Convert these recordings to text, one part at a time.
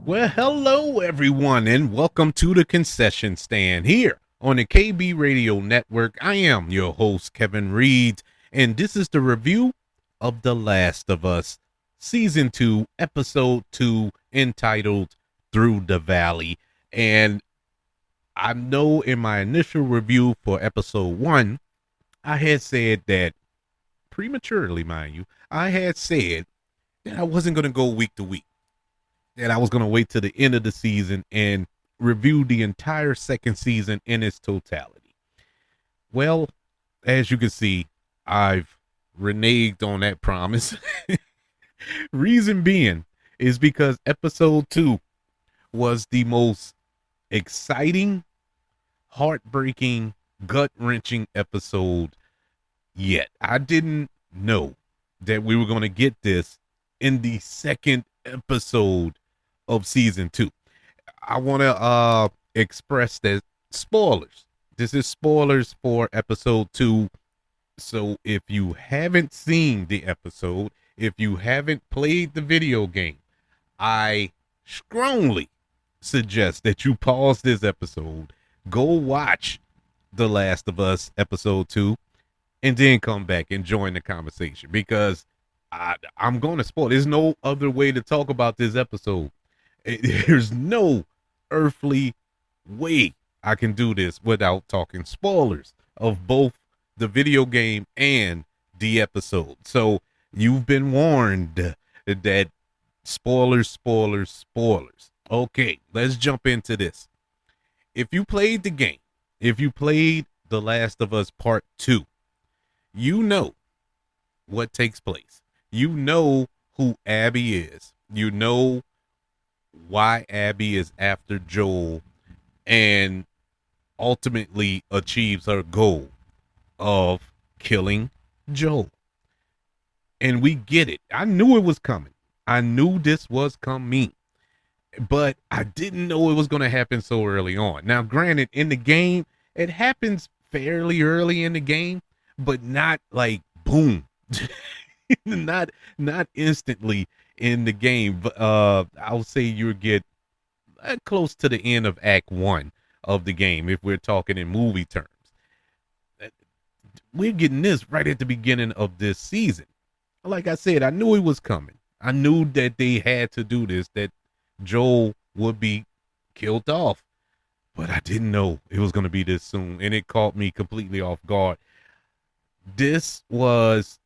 Well, hello everyone, and welcome to the concession stand here on the KB Radio Network. I am your host, Kevin Reed, and this is the review of The Last of Us, Season 2, Episode 2, entitled Through the Valley. And I know in my initial review for Episode 1, I had said that, prematurely, mind you, I had said that I wasn't going to go week to week, that I was going to wait till the end of the season and review the entire second season in its totality. Well, as you can see, I've reneged on that promise. Reason being is because episode 2 was the most exciting, heartbreaking, gut wrenching episode yet. I didn't know that we were going to get this in the second episode of season 2. I want to express that spoilers. This is spoilers for episode 2. So if you haven't seen the episode, if you haven't played the video game, I strongly suggest that you pause this episode, go watch The Last of Us episode 2, and then come back and join the conversation, because I'm going to spoil. There's no other way to talk about this episode. There's no earthly way I can do this without talking spoilers of both the video game and the episode. So you've been warned that spoilers, spoilers, spoilers. Okay, let's jump into this. If you played the game, if you played The Last of Us Part 2, you know what takes place. You know who Abby is. You know why Abby is after Joel and ultimately achieves her goal of killing Joel. And we get it. I knew it was coming. I knew this was coming, but I didn't know it was going to happen so early on. Now, granted, in the game, it happens fairly early in the game, but not like boom. not instantly in the game. I'll say you get close to the end of Act 1 of the game if we're talking in movie terms. We're getting this right at the beginning of this season. Like I said, I knew it was coming. I knew that they had to do this, that Joel would be killed off, but I didn't know it was going to be this soon, and it caught me completely off guard. This was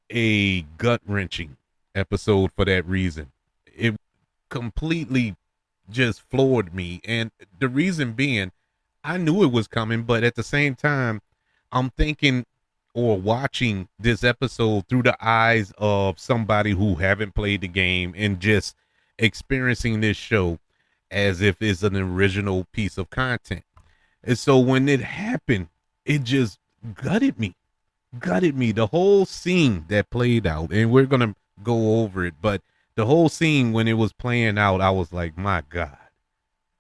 a gut-wrenching episode for that reason. It completely just floored me, and the reason being, I knew it was coming, but at the same time, I'm thinking or watching this episode through the eyes of somebody who haven't played the game and just experiencing this show as if it's an original piece of content. And so when it happened, it just gutted me. The whole scene that played out, and we're gonna go over it, but the whole scene when it was playing out, I was like, my God,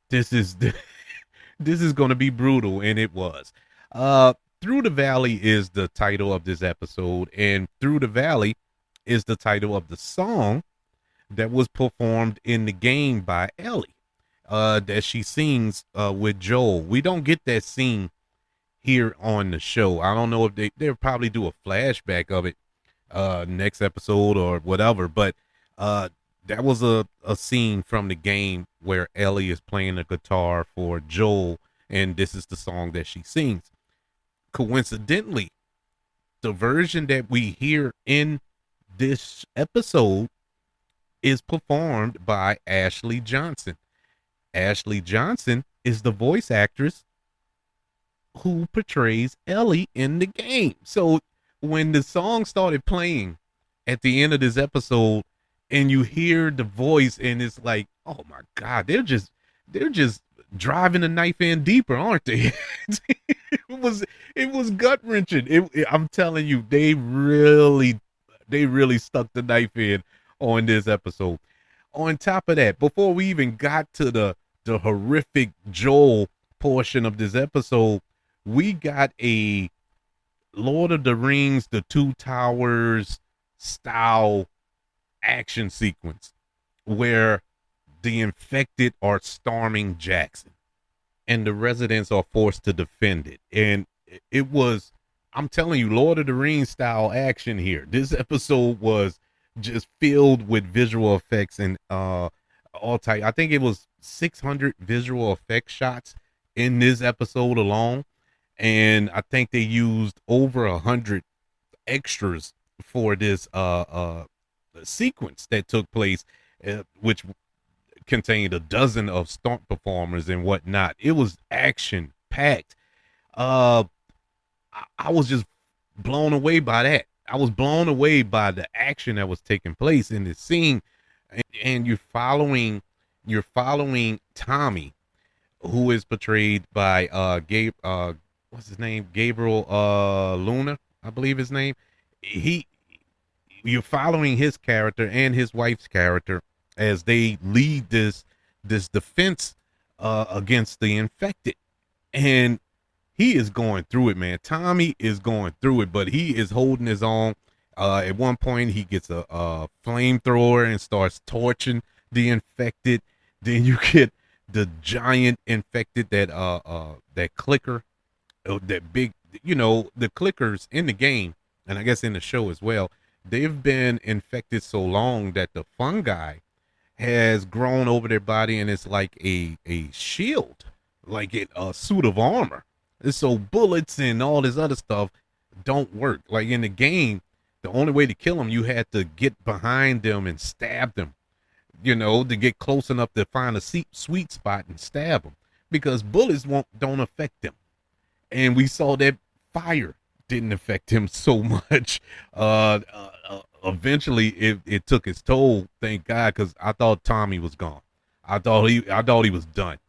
this is this is gonna be brutal, and it was. Through the Valley is the title of this episode, and Through the Valley is the title of the song that was performed in the game by Ellie, that she sings with Joel. We don't get that scene here on the show. I don't know if they'll probably do a flashback of it next episode or whatever, but that was a scene from the game where Ellie is playing the guitar for Joel, and this is the song that she sings. Coincidentally, the version that we hear in this episode is performed by Ashley Johnson. Ashley Johnson is the voice actress who portrays Ellie in the game. So when the song started playing at the end of this episode and you hear the voice, and it's like, oh my God, they're just driving the knife in deeper, aren't they? it was gut wrenching. I'm telling you, they really stuck the knife in on this episode. On top of that, before we even got to the horrific Joel portion of this episode, we got a Lord of the Rings, the Two Towers style action sequence where The infected are storming Jackson, and the residents are forced to defend it. And it was, I'm telling you, Lord of the Rings style action here. This episode was just filled with visual effects and all type. I think it was 600 visual effect shots in this episode alone, and I think they used over 100 extras for this sequence that took place, which contained a dozen of stunt performers and whatnot. It was action packed. Uh, I was just blown away by that. I was blown away by the action that was taking place in this scene, and you're following Tommy, who is portrayed by what's his name, Gabriel Luna, I believe his name. He You're following his character and his wife's character as they lead this defense against the infected, and he is going through it, man. Tommy is going through it, but he is holding his own. At one point, he gets a flamethrower and starts torching the infected. Then you get the giant infected that clicker, that big, the clickers in the game, and I guess in the show as well. They've been infected so long that the fungi has grown over their body, and it's like a shield, like a suit of armor. And so bullets and all this other stuff don't work. Like in the game, the only way to kill them, you had to get behind them and stab them, to get close enough to find a sweet spot and stab them, because bullets don't affect them. And we saw that fire didn't affect him so much. Eventually, it took its toll. Thank God, because I thought Tommy was gone. I thought he was done.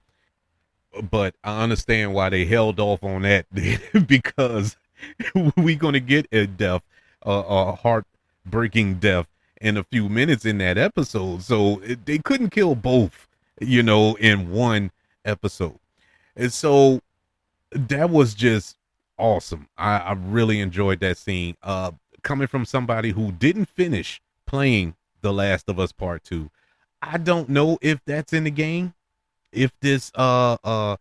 But I understand why they held off on that because we're gonna get a death, a heartbreaking death in a few minutes in that episode. So they couldn't kill both, in one episode. And so that was just awesome. I really enjoyed that scene. Coming from somebody who didn't finish playing The Last of Us Part 2, I don't know if that's in the game, if this battle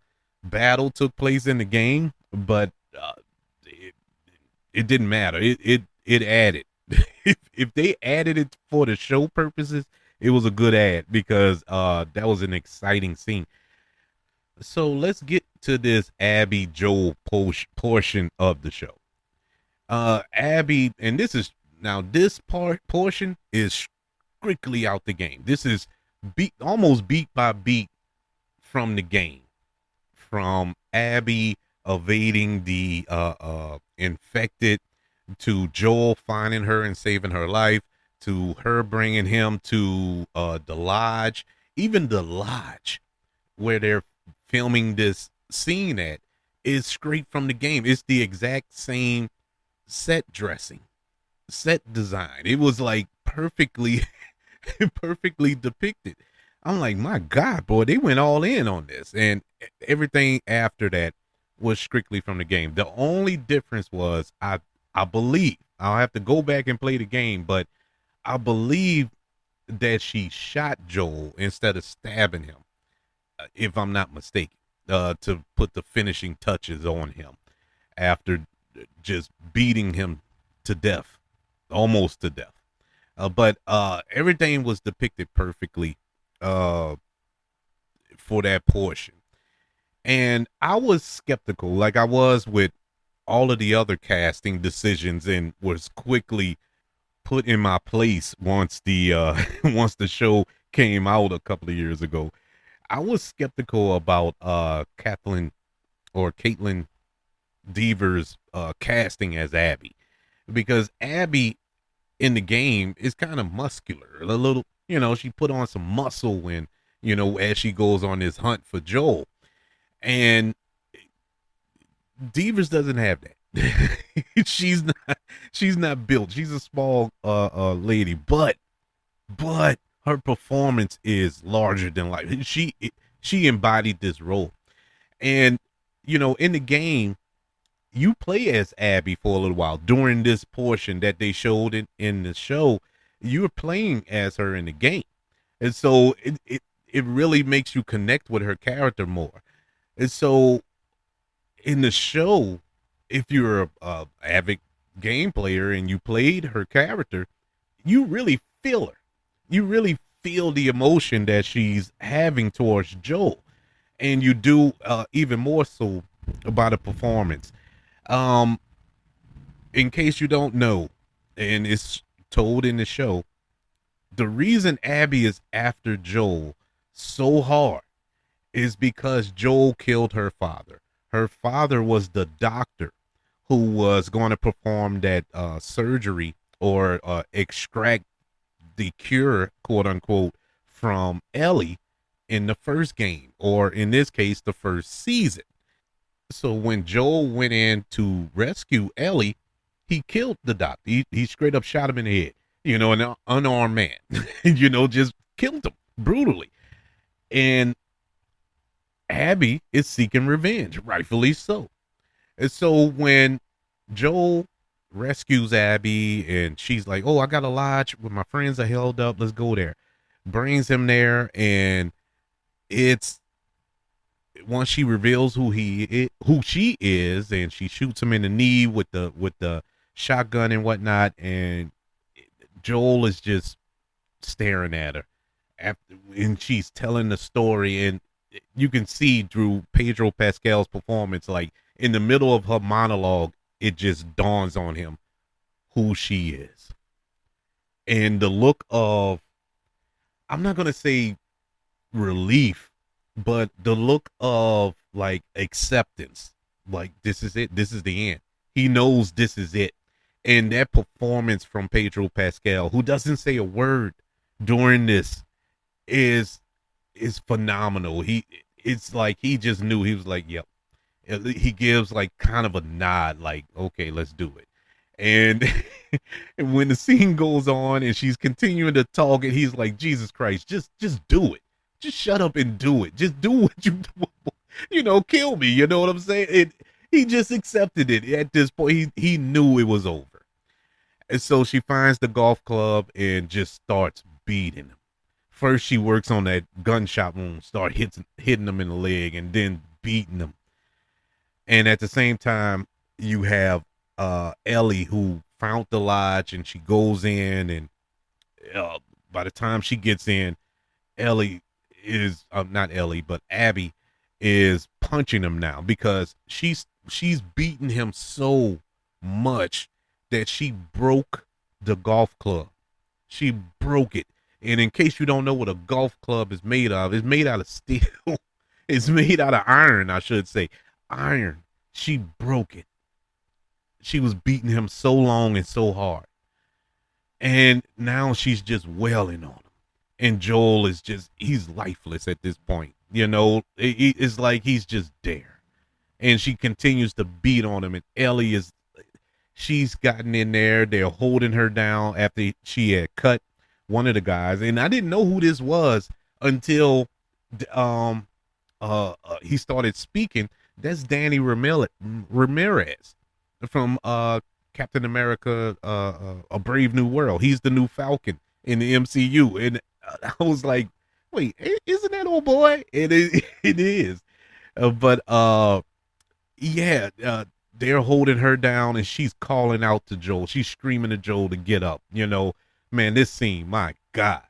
took place in the game, but it didn't matter. It added. If they added it for the show purposes, it was a good ad, because that was an exciting scene. So let's get to this Abby Joel portion of the show. Abby, and this portion is strictly out the game. This is almost beat by beat from the game, from Abby evading the infected, to Joel finding her and saving her life, to her bringing him to the lodge. Even the lodge where they're filming this scene at is straight from the game. It's the exact same set dressing, set design. It was like perfectly perfectly depicted. I'm like, my God, boy, they went all in on this. And everything after that was strictly from the game. The only difference was, I believe, I'll have to go back and play the game, but I believe that she shot Joel instead of stabbing him, if I'm not mistaken, to put the finishing touches on him after just beating him to death, almost to death. But everything was depicted perfectly for that portion. And I was skeptical, like I was with all of the other casting decisions, and was quickly put in my place once the once the show came out a couple of years ago. I was skeptical about Caitlin Dever's casting as Abby, because Abby in the game is kind of muscular, a little, she put on some muscle when, as she goes on this hunt for Joel. And Devers doesn't have that. she's not built. She's a small lady, but her performance is larger than life. She embodied this role. And in the game, you play as Abby for a little while. During this portion that they showed in the show, you were playing as her in the game. And so it really makes you connect with her character more. And so in the show, if you're a avid game player and you played her character, you really feel her. You really feel the emotion that she's having towards Joel, and you do even more so about a performance. Um, in case you don't know, and it's told in the show, the reason Abby is after Joel so hard is because Joel killed her father. Her father was the doctor who was going to perform that surgery or extract the cure, quote unquote, from Ellie in the first game, or in this case, the first season. So when Joel went in to rescue Ellie, he killed the doctor. He straight up shot him in the head. An unarmed man. Just killed him brutally. And Abby is seeking revenge, rightfully so. And so when Joel rescues Abby and she's like, "Oh, I got a lodge where my friends are held up. Let's go there." Brings him there, and it's once she reveals who she is, and she shoots him in the knee with the shotgun and whatnot, and Joel is just staring at her and she's telling the story, and you can see through Pedro Pascal's performance, like in the middle of her monologue, it just dawns on him who she is. And the look of, I'm not going to say relief, but the look of like acceptance, like this is it, this is the end. He knows this is it. And that performance from Pedro Pascal, who doesn't say a word during this, is phenomenal. It's like he just knew. He was like, yep. He gives like kind of a nod, like, okay, let's do it. And, and when the scene goes on and she's continuing to talk, and he's like, Jesus Christ, just do it. Just shut up and do it. Just do what you do. Kill me. You know what I'm saying? He just accepted it at this point. He knew it was over. And so she finds the golf club and just starts beating him. First, she works on that gunshot wound, start hitting him in the leg, and then beating him. And at the same time, you have Ellie, who found the lodge, and she goes in, and by the time she gets in, Ellie is not Ellie, but Abby is punching him now because she's beaten him so much that she broke the golf club. She broke it. And in case you don't know what a golf club is made of, it's made out of steel. It's made out of iron, I should say. Iron. She broke it. She was beating him so long and so hard. And now she's just wailing on him. And Joel is he's lifeless at this point. It's like he's just there. And she continues to beat on him. And Ellie she's gotten in there. They're holding her down after she had cut one of the guys. And I didn't know who this was until he started speaking. That's Danny Ramirez from Captain America, A Brave New World. He's the new Falcon in the MCU. And I was like, wait, isn't that old boy? It is. Yeah, they're holding her down, and she's calling out to Joel. She's screaming to Joel to get up. Man, this scene, my God.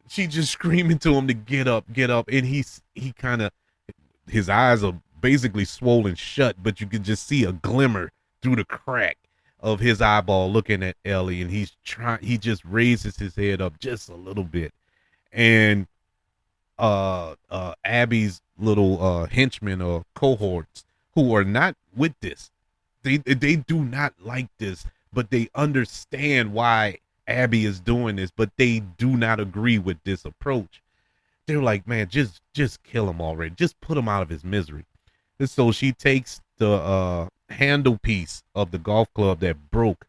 She's just screaming to him to get up. And he kind of, his eyes are basically swollen shut, but you can just see a glimmer through the crack of his eyeball looking at Ellie, and he just raises his head up just a little bit. And Abby's little henchmen or cohorts who are not with this, they do not like this, but they understand why Abby is doing this, but they do not agree with this approach. They're like, man, just kill him already. Just put him out of his misery. And so she takes the handle piece of the golf club that broke,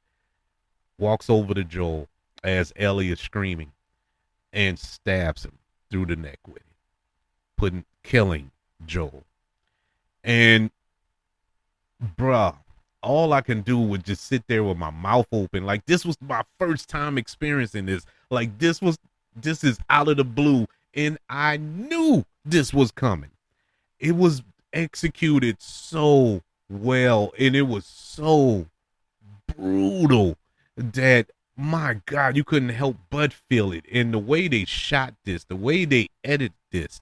walks over to Joel as Ellie is screaming, and stabs him through the neck with it, killing Joel. And bruh, all I can do was just sit there with my mouth open. Like, this was my first time experiencing this. Like, this is out of the blue. and I knew this was coming. It was executed so well, and it was so brutal that, my God, you couldn't help but feel it. And the way they shot this, the way they edited this,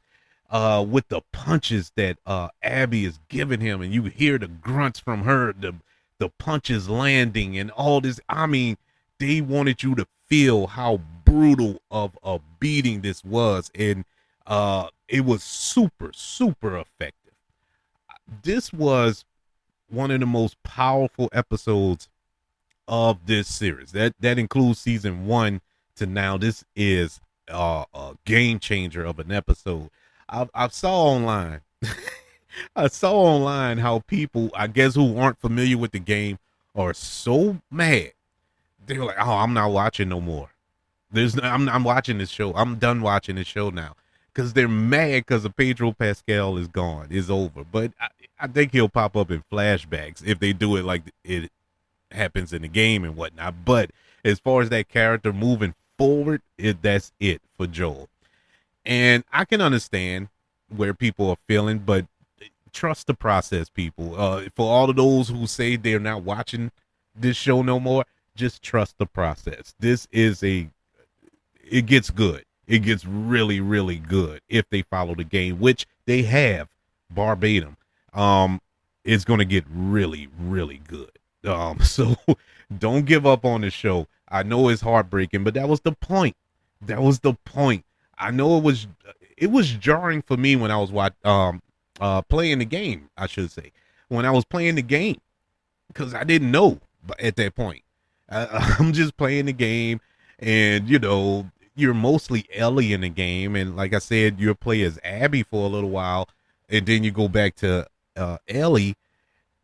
with the punches that Abby is giving him, and you hear the grunts from her, the punches landing, and all this. I mean, they wanted you to feel how brutal of a beating this was, and it was super, super effective. This was one of the most powerful episodes of this series. That includes season 1 to now. This is a game changer of an episode. I saw online. I saw online how people, I guess, who aren't familiar with the game are so mad. They're like, "Oh, I'm not watching no more. I'm watching this show. I'm done watching this show now." Because they're mad because the Pedro Pascal is gone, is over. But I think he'll pop up in flashbacks if they do it like it happens in the game and whatnot. But as far as that character moving forward, that's it for Joel. And I can understand where people are feeling, but trust the process, people. For all of those who say they're not watching this show no more, just trust the process. It gets good. It gets really, really good if they follow the game, which they have verbatim. It's going to get really, really good. So don't give up on the show. I know it's heartbreaking, but that was the point. That was the point. I know it was jarring for me when I was playing the game, I should say. When I was playing the game, because I didn't know at that point. I'm just playing the game, and you're mostly Ellie in the game, and like I said, you'll play as Abby for a little while, and then you go back to Ellie,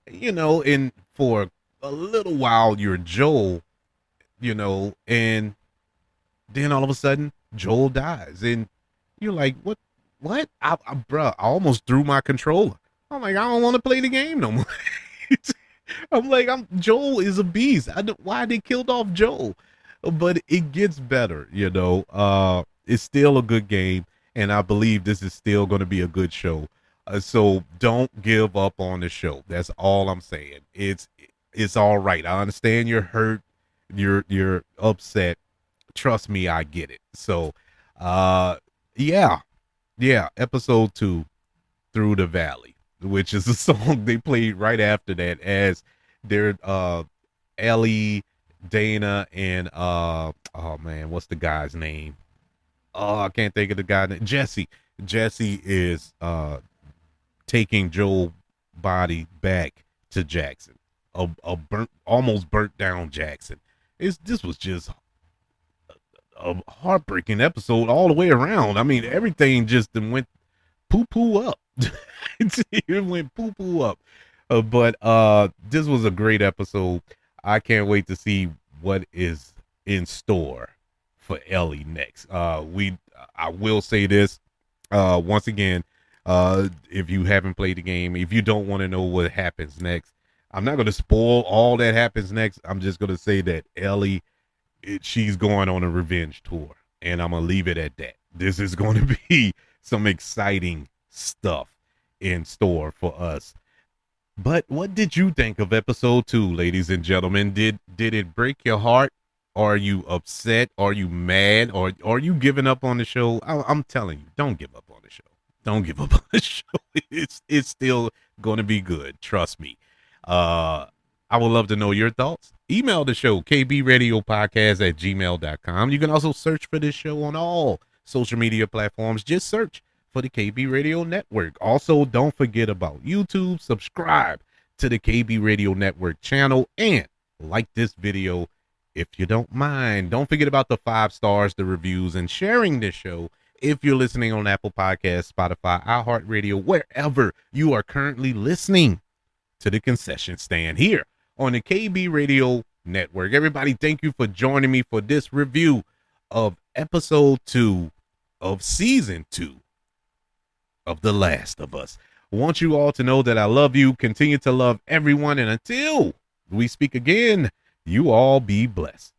and for a little while you're Joel, and then all of a sudden Joel dies, and you're like, what? Bruh, I almost threw my controller. I'm like, I don't want to play the game no more. I'm like, Joel is a beast. Why they killed off Joel? But it gets better, It's still a good game, and I believe this is still going to be a good show. So don't give up on the show. That's all I'm saying. It's all right. I understand you're hurt. You're upset. Trust me, I get it. So, yeah. Episode 2, Through the Valley, which is a song they played right after that as their Ellie, Dana, and oh man, what's the guy's name? Oh, I can't think of the guy's name. Jesse. Jesse is taking Joel's body back to Jackson. A almost burnt down Jackson. This was just a heartbreaking episode all the way around. I mean, everything just went poo poo up. It went poo poo up. But this was a great episode. I can't wait to see what is in store for Ellie next. I will say this once again. If you haven't played the game, if you don't want to know what happens next, I'm not going to spoil all that happens next. I'm just going to say that Ellie, she's going on a revenge tour, and I'm going to leave it at that. This is going to be some exciting stuff in store for us. But what did you think of episode 2, ladies and gentlemen? Did it break your heart? Are you upset? Are you mad? Or are you giving up on the show? I'm telling you, don't give up on the show. Don't give up on the show. It's still going to be good. Trust me. I would love to know your thoughts. Email the show, kbradiopodcast@gmail.com. You can also search for this show on all social media platforms. Just search for the KB Radio Network. Also, don't forget about YouTube. Subscribe to the KB Radio Network channel and like this video if you don't mind. Don't forget about the 5 stars, the reviews, and sharing this show if you're listening on Apple Podcasts, Spotify, iHeartRadio, wherever you are currently listening to the concession stand here on the KB Radio Network. Everybody, thank you for joining me for this review of episode 2 of season 2 of The Last of Us. I want you all to know that I love you, continue to love everyone, and until we speak again, you all be blessed.